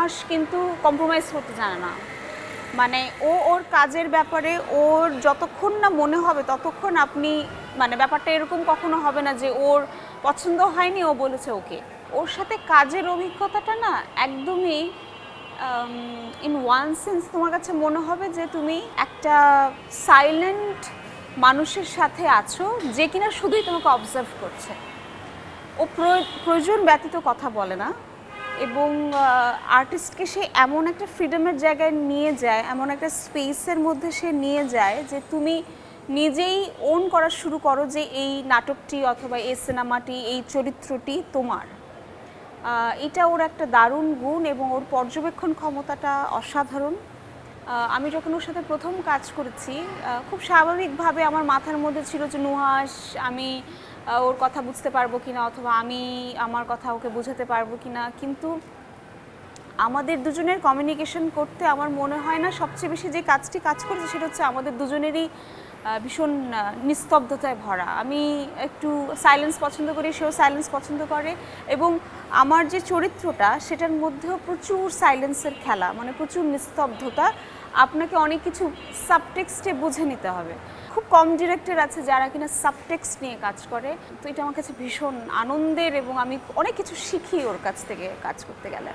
নুহাস কিন্তু কম্প্রোমাইজ করতে জানে না। মানে ওর কাজের ব্যাপারে ওর যতক্ষণ না মনে হবে ততক্ষণ আপনি, মানে ব্যাপারটা এরকম কখনো হবে না যে ওর পছন্দ হয়নি ও বলেছে ওকে। ওর সাথে কাজের অভিজ্ঞতাটা না একদমই ইন ওয়ান সেন্স তোমার কাছে মনে হবে যে তুমি একটা সাইলেন্ট মানুষের সাথে আছো যে কিনা শুধুই তোমাকে অবজার্ভ করছে। ও প্রয়োজন ব্যতীত কথা বলে না এবং আর্টিস্টকে সে এমন একটা ফ্রিডমের জায়গায় নিয়ে যায়, এমন একটা স্পেসের মধ্যে সে নিয়ে যায় যে তুমি নিজেই ওন করা শুরু করো যে এই নাটকটি অথবা এই সিনেমাটি, এই চরিত্রটি তোমার। এটা ওর একটা দারুণ গুণ এবং ওর পর্যবেক্ষণ ক্ষমতাটা অসাধারণ। আমি যখন ওর সাথে প্রথম কাজ করেছি খুব স্বাভাবিকভাবে আমার মাথার মধ্যে ছিল যে নুহাস, আমি ওর কথা বুঝতে পারবো কিনা অথবা আমি আমার কথা ওকে বোঝাতে পারবো কিনা, কিন্তু আমাদের দুজনের কমিউনিকেশন করতে আমার মনে হয় না সবচেয়ে বেশি যে কাজটি কাজ করেছে সেটা হচ্ছে আমাদের দুজনেরই ভীষণ নিস্তব্ধতায় ভরা। আমি একটু সাইলেন্স পছন্দ করি, সেও সাইলেন্স পছন্দ করে এবং আমার যে চরিত্রটা সেটার মধ্যেও প্রচুর সাইলেন্সের খেলা, মানে প্রচুর নিস্তব্ধতা। আপনাকে অনেক কিছু সাবটেক্সটে বুঝে নিতে হবে। খুব কম ডিরেক্টর আছে যারা কিনা সাবটেক্সট নিয়ে কাজ করে, তো এটা আমার কাছে ভীষণ আনন্দের এবং আমি অনেক কিছু শিখি ওর কাছ থেকে কাজ করতে গেলে।